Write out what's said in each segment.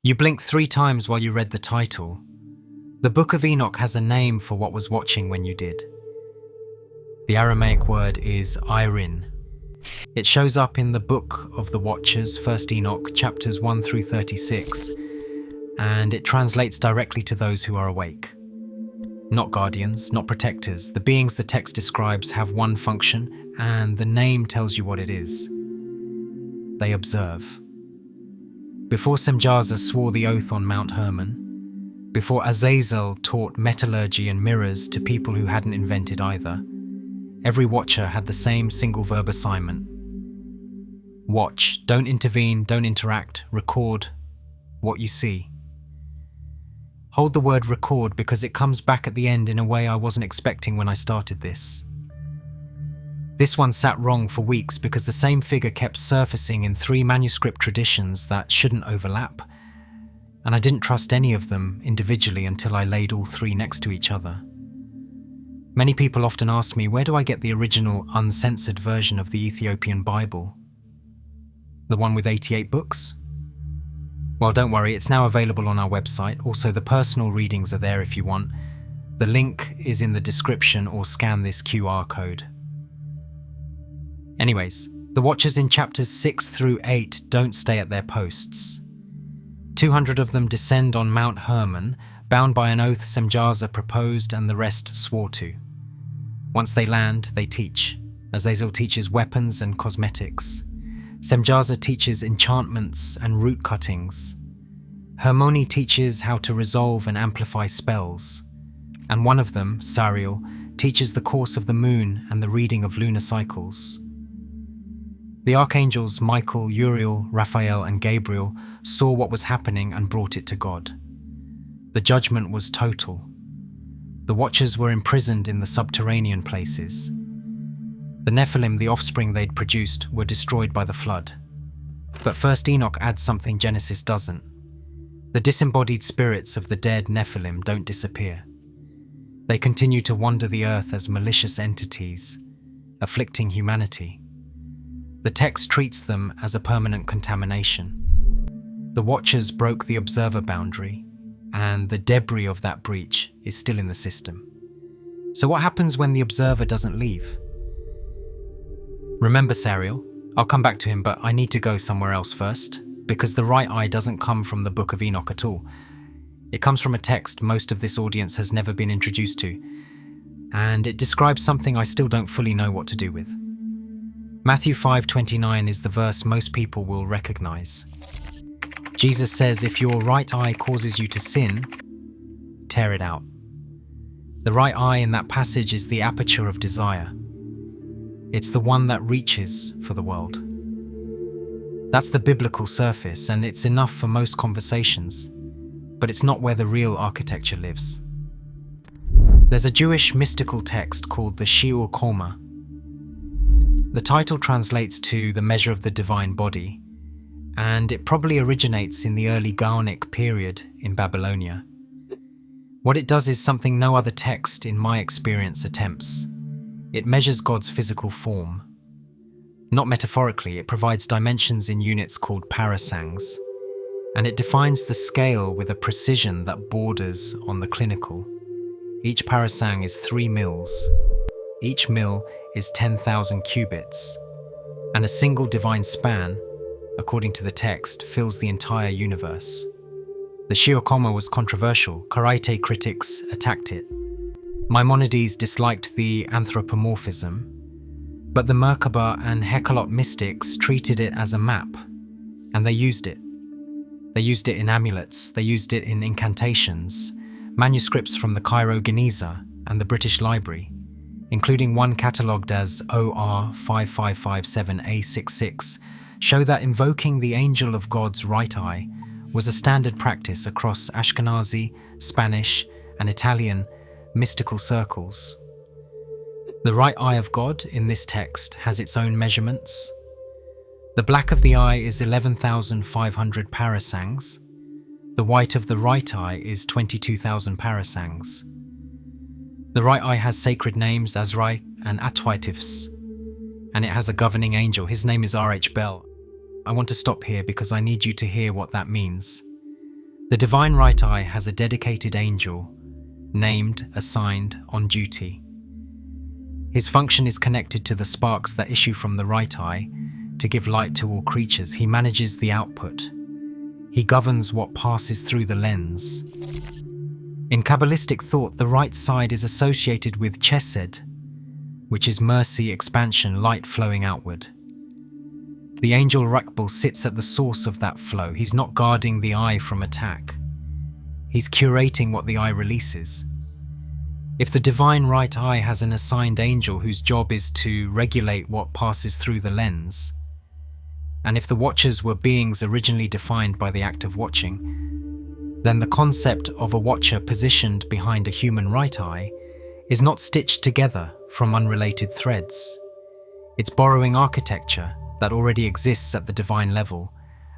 You blinked 3 times while you read the title. The Book of Enoch has a name for what was watching when you did. The Aramaic word is Irin. It shows up in the Book of the Watchers, 1 Enoch, chapters 1 through 36, and it translates directly to those who are awake. Not guardians, not protectors. The beings the text describes have one function, and the name tells you what it is. They observe. Before Semjaza swore the oath on Mount Hermon, before Azazel taught metallurgy and mirrors to people who hadn't invented either, every watcher had the same single verb assignment. Watch, don't intervene, don't interact, record what you see. Hold the word record because it comes back at the end in a way I wasn't expecting when I started this. This one sat wrong for weeks because the same figure kept surfacing in 3 manuscript traditions that shouldn't overlap, and I didn't trust any of them individually until I laid all 3 next to each other. Many people often ask me, where do I get the original uncensored version of the Ethiopian Bible? The one with 88 books? Well, don't worry, it's now available on our website. Also, the personal readings are there if you want. The link is in the description, or scan this QR code. Anyways, the watchers in chapters 6 through 8 don't stay at their posts. 200 of them descend on Mount Hermon, bound by an oath Semjaza proposed and the rest swore to. Once they land, they teach. Azazel teaches weapons and cosmetics. Semjaza teaches enchantments and root cuttings. Hermione teaches how to resolve and amplify spells. And one of them, Sariel, teaches the course of the moon and the reading of lunar cycles. The archangels Michael, Uriel, Raphael, and Gabriel saw what was happening and brought it to God. The judgment was total. The watchers were imprisoned in the subterranean places. The Nephilim, the offspring they'd produced, were destroyed by the flood. But 1 Enoch adds something Genesis doesn't. The disembodied spirits of the dead Nephilim don't disappear. They continue to wander the earth as malicious entities, afflicting humanity. The text treats them as a permanent contamination. The watchers broke the observer boundary, and the debris of that breach is still in the system. So what happens when the observer doesn't leave? Remember Sariel? I'll come back to him, but I need to go somewhere else first, because the right eye doesn't come from the Book of Enoch at all. It comes from a text most of this audience has never been introduced to, and it describes something I still don't fully know what to do with. Matthew 5:29 is the verse most people will recognize. Jesus says, if your right eye causes you to sin, tear it out. The right eye in that passage is the aperture of desire. It's the one that reaches for the world. That's the biblical surface, and it's enough for most conversations, but it's not where the real architecture lives. There's a Jewish mystical text called the Shi'ur Qomah. The title translates to the measure of the divine body, and it probably originates in the early Gaonic period in Babylonia. What it does is something no other text, in my experience, attempts. It measures God's physical form. Not metaphorically, it provides dimensions in units called parasangs, and it defines the scale with a precision that borders on the clinical. Each parasang is 3 mils. Each mil is 10,000 cubits, and a single divine span, according to the text, fills the entire universe. The Shi'ur Qomah was controversial. Karaite critics attacked it. Maimonides disliked the anthropomorphism, but the Merkaba and Hecalot mystics treated it as a map, and they used it. They used it in amulets, they used it in incantations, manuscripts from the Cairo Geniza and the British Library, including one catalogued as OR 5557A66, show that invoking the angel of God's right eye was a standard practice across Ashkenazi, Spanish, and Italian mystical circles. The right eye of God in this text has its own measurements. The black of the eye is 11,500 parasangs. The white of the right eye is 22,000 parasangs. The right eye has sacred names, Azrai and Atwaitifs, and it has a governing angel. His name is R.H. Bell. I want to stop here because I need you to hear what that means. The divine right eye has a dedicated angel, named, assigned, on duty. His function is connected to the sparks that issue from the right eye to give light to all creatures. He manages the output. He governs what passes through the lens. In Kabbalistic thought, the right side is associated with chesed, which is mercy, expansion, light flowing outward. The angel Rakbal sits at the source of that flow. He's not guarding the eye from attack. He's curating what the eye releases. If the divine right eye has an assigned angel whose job is to regulate what passes through the lens, and if the watchers were beings originally defined by the act of watching, then the concept of a watcher positioned behind a human right eye is not stitched together from unrelated threads. It's borrowing architecture that already exists at the divine level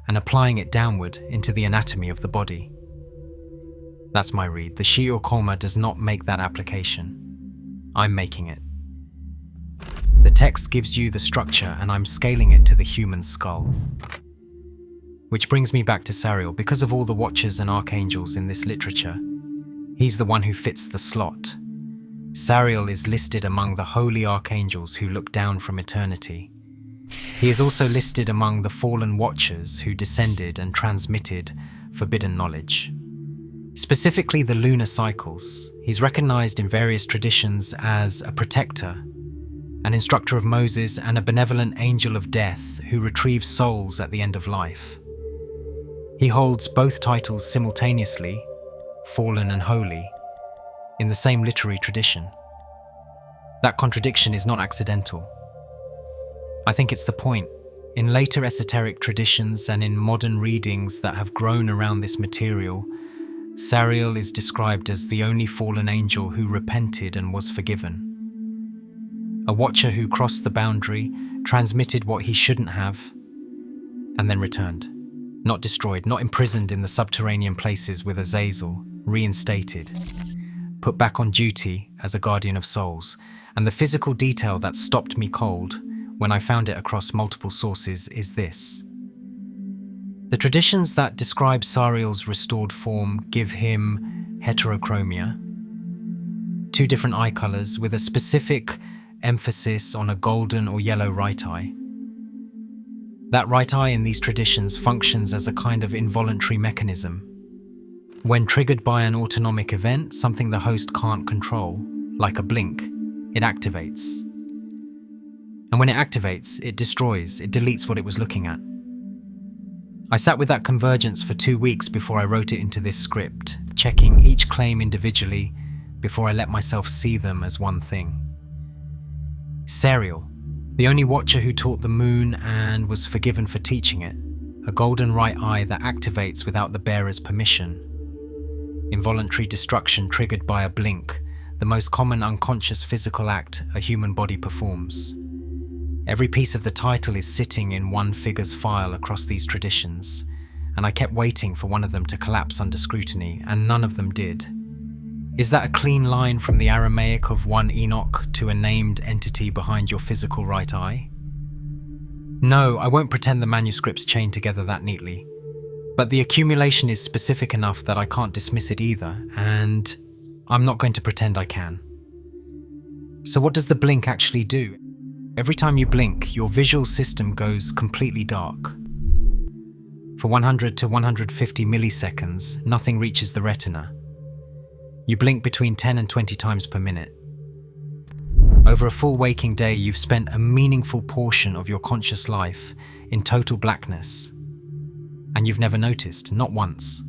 and applying it downward into the anatomy of the body. That's my read. The Shi'ur Qomah does not make that application. I'm making it. The text gives you the structure and I'm scaling it to the human skull. Which brings me back to Sariel. Because of all the watchers and archangels in this literature, he's the one who fits the slot. Sariel is listed among the holy archangels who look down from eternity. He is also listed among the fallen watchers who descended and transmitted forbidden knowledge. Specifically the lunar cycles, he's recognized in various traditions as a protector, an instructor of Moses, and a benevolent angel of death who retrieves souls at the end of life. He holds both titles simultaneously, fallen and holy, in the same literary tradition. That contradiction is not accidental. I think it's the point. In later esoteric traditions and in modern readings that have grown around this material, Sariel is described as the only fallen angel who repented and was forgiven. A watcher who crossed the boundary, transmitted what he shouldn't have, and then returned. Not destroyed, not imprisoned in the subterranean places with Azazel, reinstated. Put back on duty as a guardian of souls. And the physical detail that stopped me cold when I found it across multiple sources is this. The traditions that describe Sariel's restored form give him heterochromia, two different eye colors with a specific emphasis on a golden or yellow right eye. That right eye in these traditions functions as a kind of involuntary mechanism. When triggered by an autonomic event, something the host can't control, like a blink, it activates. And when it activates, it destroys, it deletes what it was looking at. I sat with that convergence for 2 weeks before I wrote it into this script, checking each claim individually before I let myself see them as one thing. Sariel, the only watcher who taught the moon and was forgiven for teaching it, a golden right eye that activates without the bearer's permission. Involuntary destruction triggered by a blink, the most common unconscious physical act a human body performs. Every piece of the title is sitting in one figure's file across these traditions, and I kept waiting for one of them to collapse under scrutiny, and none of them did. Is that a clean line from the Aramaic of one Enoch to a named entity behind your physical right eye? No, I won't pretend the manuscripts chain together that neatly, but the accumulation is specific enough that I can't dismiss it either, and I'm not going to pretend I can. So what does the blink actually do? Every time you blink, your visual system goes completely dark. For 100 to 150 milliseconds, nothing reaches the retina. You blink between 10 and 20 times per minute. Over a full waking day, you've spent a meaningful portion of your conscious life in total blackness. And you've never noticed, not once.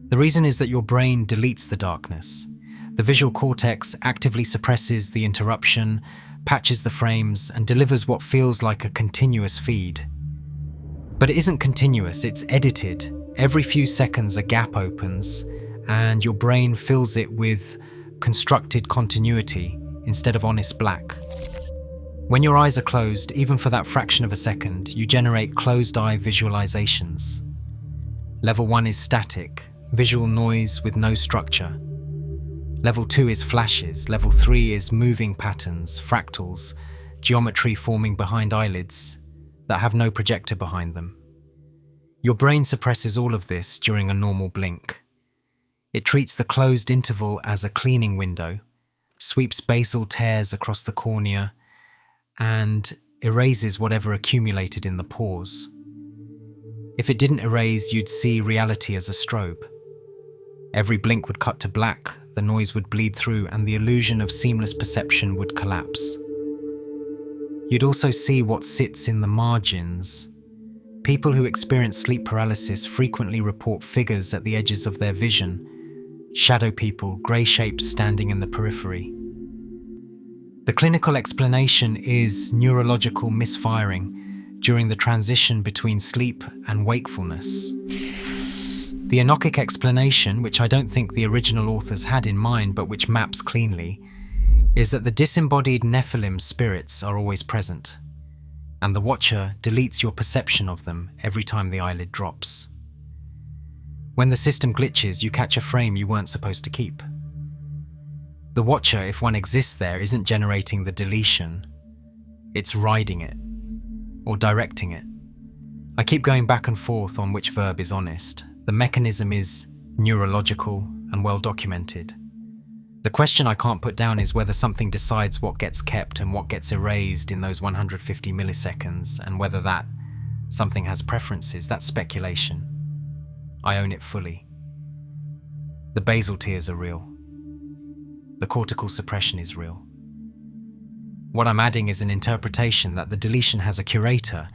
The reason is that your brain deletes the darkness. The visual cortex actively suppresses the interruption, patches the frames, and delivers what feels like a continuous feed. But it isn't continuous, it's edited. Every few seconds a gap opens, and your brain fills it with constructed continuity instead of honest black. When your eyes are closed, even for that fraction of a second, you generate closed-eye visualizations. Level 1 is static, visual noise with no structure. Level 2 is flashes. Level 3 is moving patterns, fractals, geometry forming behind eyelids that have no projector behind them. Your brain suppresses all of this during a normal blink. It treats the closed interval as a cleaning window, sweeps basal tears across the cornea, and erases whatever accumulated in the pause. If it didn't erase, you'd see reality as a strobe. Every blink would cut to black, the noise would bleed through, and the illusion of seamless perception would collapse. You'd also see what sits in the margins. People who experience sleep paralysis frequently report figures at the edges of their vision, shadow people, grey shapes standing in the periphery. The clinical explanation is neurological misfiring during the transition between sleep and wakefulness. The Enochic explanation, which I don't think the original authors had in mind but which maps cleanly, is that the disembodied Nephilim spirits are always present, and the watcher deletes your perception of them every time the eyelid drops. When the system glitches, you catch a frame you weren't supposed to keep. The watcher, if one exists there, isn't generating the deletion, it's riding it, or directing it. I keep going back and forth on which verb is honest. The mechanism is neurological and well documented. The question I can't put down is whether something decides what gets kept and what gets erased in those 150 milliseconds, and whether that something has preferences. That's speculation. I own it fully. The basal tears are real. The cortical suppression is real. What I'm adding is an interpretation that the deletion has a curator.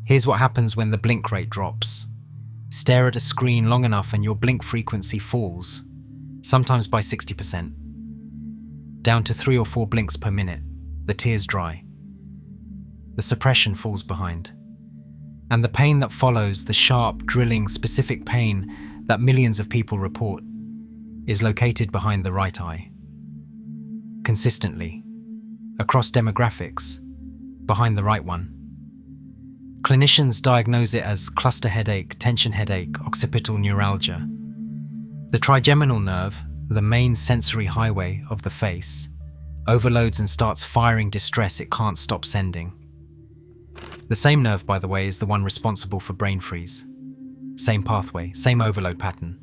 Here's what happens when the blink rate drops. Stare at a screen long enough and your blink frequency falls, sometimes by 60%. Down to 3 or 4 blinks per minute, the tears dry. The suppression falls behind. And the pain that follows, the sharp, drilling, specific pain that millions of people report, is located behind the right eye. Consistently, across demographics, behind the right one. Clinicians diagnose it as cluster headache, tension headache, occipital neuralgia. The trigeminal nerve, the main sensory highway of the face, overloads and starts firing distress it can't stop sending. The same nerve, by the way, is the one responsible for brain freeze. Same pathway, same overload pattern.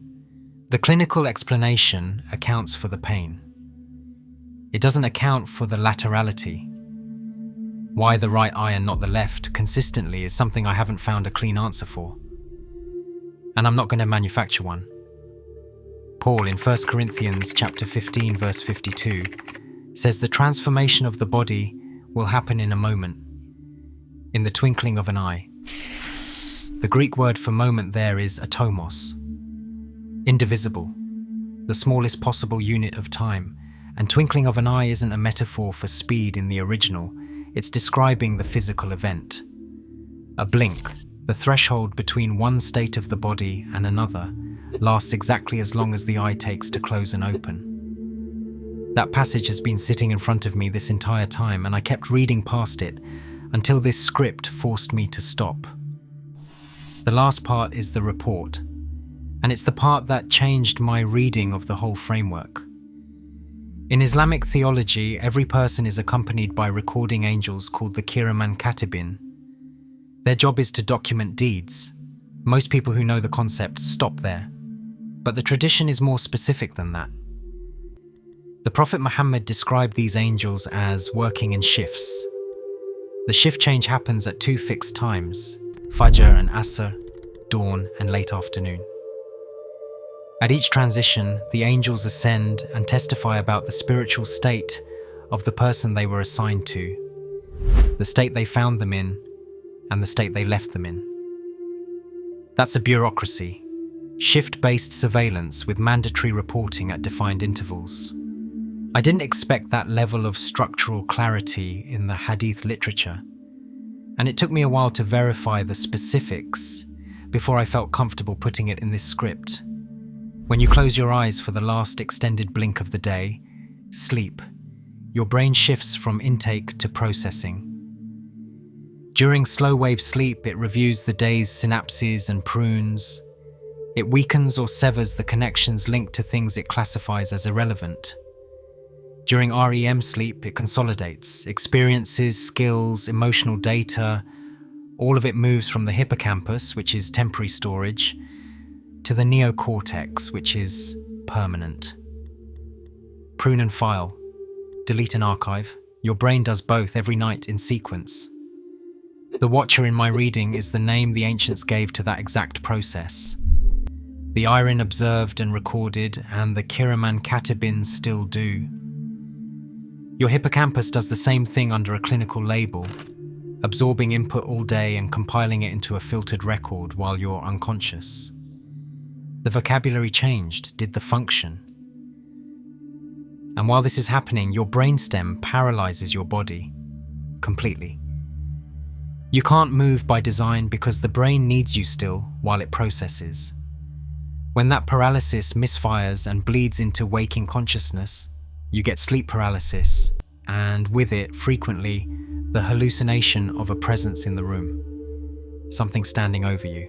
The clinical explanation accounts for the pain. It doesn't account for the laterality. Why the right eye and not the left consistently is something I haven't found a clean answer for. And I'm not going to manufacture one. Paul in 1 Corinthians chapter 15 verse 52 says the transformation of the body will happen in a moment, in the twinkling of an eye. The Greek word for moment there is atomos, indivisible, the smallest possible unit of time, and twinkling of an eye isn't a metaphor for speed in the original, it's describing the physical event. A blink, the threshold between one state of the body and another, lasts exactly as long as the eye takes to close and open. That passage has been sitting in front of me this entire time, and I kept reading past it until this script forced me to stop. The last part is the report, and it's the part that changed my reading of the whole framework. In Islamic theology, every person is accompanied by recording angels called the Kiraman Katibin. Their job is to document deeds. Most people who know the concept stop there. But the tradition is more specific than that. The Prophet Muhammad described these angels as working in shifts. The shift change happens at 2 fixed times, Fajr and Asr, dawn and late afternoon. At each transition, the angels ascend and testify about the spiritual state of the person they were assigned to, the state they found them in, and the state they left them in. That's a bureaucracy. Shift-based surveillance with mandatory reporting at defined intervals. I didn't expect that level of structural clarity in the hadith literature, and it took me a while to verify the specifics before I felt comfortable putting it in this script. When you close your eyes for the last extended blink of the day, sleep, your brain shifts from intake to processing. During slow-wave sleep, it reviews the day's synapses and prunes. It weakens or severs the connections linked to things it classifies as irrelevant. During REM sleep, it consolidates experiences, skills, emotional data, All of it moves from the hippocampus, which is temporary storage, to the neocortex, which is permanent. Prune and file. Delete and archive. Your brain does both every night in sequence. The Watcher in my reading is the name the ancients gave to that exact process. The Irin observed and recorded, and the Kiraman Katibin still do. Your hippocampus does the same thing under a clinical label, absorbing input all day and compiling it into a filtered record while you're unconscious. The vocabulary changed, did the function. And while this is happening, your brainstem paralyzes your body completely. You can't move by design because the brain needs you still while it processes. When that paralysis misfires and bleeds into waking consciousness, you get sleep paralysis, and with it, frequently, the hallucination of a presence in the room. Something standing over you.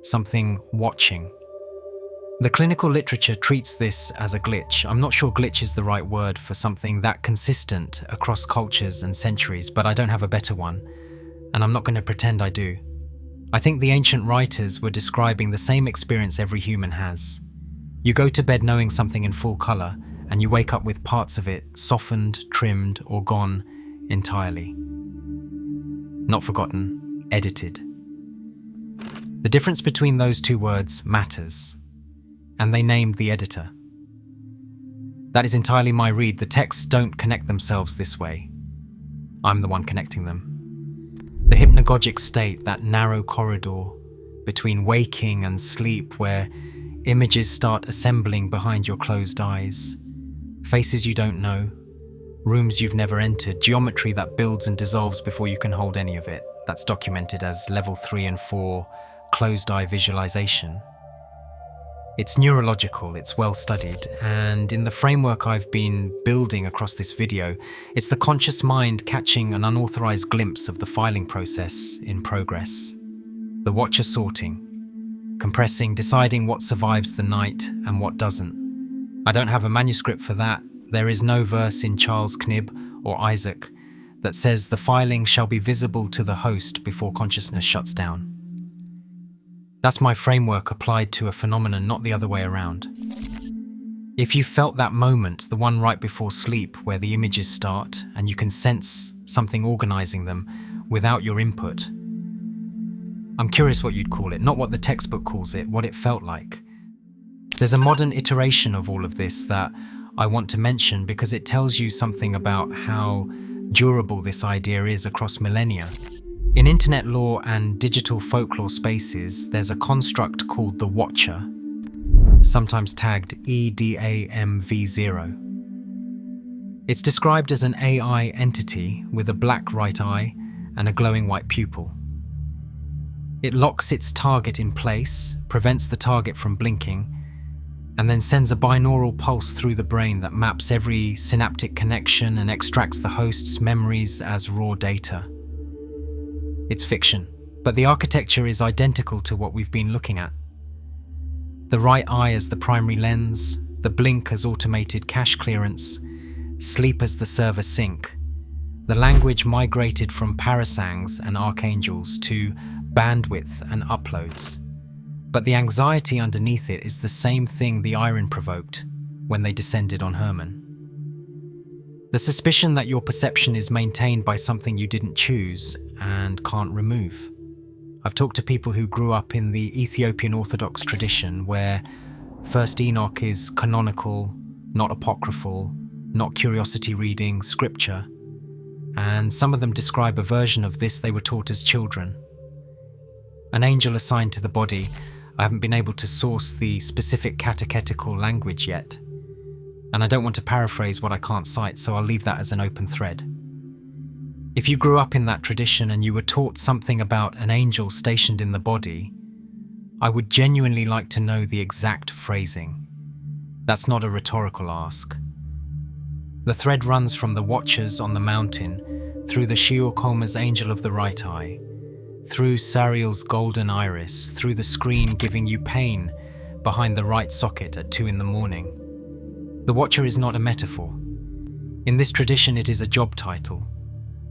Something watching. The clinical literature treats this as a glitch. I'm not sure glitch is the right word for something that consistent across cultures and centuries, but I don't have a better one, and I'm not going to pretend I do. I think the ancient writers were describing the same experience every human has. You go to bed knowing something in full color, and you wake up with parts of it softened, trimmed, or gone entirely. Not forgotten, edited. The difference between those two words matters, and they named the editor. That is entirely my read. The texts don't connect themselves this way. I'm the one connecting them. The hypnagogic state, that narrow corridor between waking and sleep where images start assembling behind your closed eyes. Faces you don't know, rooms you've never entered, geometry that builds and dissolves before you can hold any of it. That's documented as level 3 and 4 closed eye visualization. It's neurological, it's well studied, and in the framework I've been building across this video, it's the conscious mind catching an unauthorized glimpse of the filing process in progress. The Watcher sorting, compressing, deciding what survives the night and what doesn't. I don't have a manuscript for that. There is no verse in Charles Knibb or Isaac that says the filing shall be visible to the host before consciousness shuts down. That's my framework applied to a phenomenon, not the other way around. If you felt that moment, the one right before sleep where the images start and you can sense something organizing them without your input, I'm curious what you'd call it, not what the textbook calls it, what it felt like. There's a modern iteration of all of this that I want to mention because it tells you something about how durable this idea is across millennia. In internet lore and digital folklore spaces, there's a construct called the Watcher, sometimes tagged EDAMV0. It's described as an AI entity with a black right eye and a glowing white pupil. It locks its target in place, prevents the target from blinking, and then sends a binaural pulse through the brain that maps every synaptic connection and extracts the host's memories as raw data. It's fiction, but the architecture is identical to what we've been looking at. The right eye as the primary lens, the blink as automated cache clearance, sleep as the server sync. The language migrated from parasangs and archangels to bandwidth and uploads. But the anxiety underneath it is the same thing the Irin provoked when they descended on Herman. The suspicion that your perception is maintained by something you didn't choose and can't remove. I've talked to people who grew up in the Ethiopian Orthodox tradition where First Enoch is canonical, not apocryphal, not curiosity reading, scripture, and some of them describe a version of this they were taught as children. An angel assigned to the body. I haven't been able to source the specific catechetical language yet, and I don't want to paraphrase what I can't cite, so I'll leave that as an open thread. If you grew up in that tradition and you were taught something about an angel stationed in the body, I would genuinely like to know the exact phrasing. That's not a rhetorical ask. The thread runs from the Watchers on the mountain, through the Shi'ur Qomah's angel of the right eye, through Sariel's golden iris, through the screen giving you pain behind the right socket at 2 a.m. The Watcher is not a metaphor. In this tradition, it is a job title.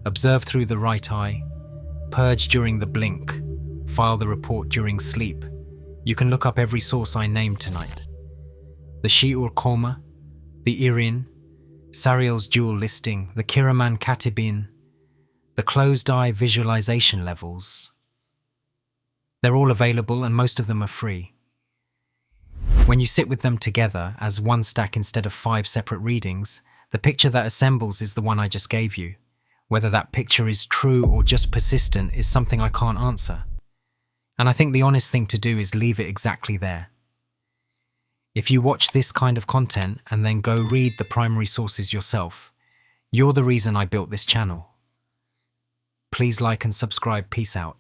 Observe through the right eye, Purge during the blink. File the report during sleep. You can look up every source I named tonight. The Shi'ur Qomah, the Irin, Sariel's dual listing, the Kiraman Katibin, the closed-eye visualization levels. They're all available and most of them are free. When you sit with them together as one stack instead of 5 separate readings, the picture that assembles is the one I just gave you. Whether that picture is true or just persistent is something I can't answer. And I think the honest thing to do is leave it exactly there. If you watch this kind of content and then go read the primary sources yourself, you're the reason I built this channel. Please like and subscribe. Peace out.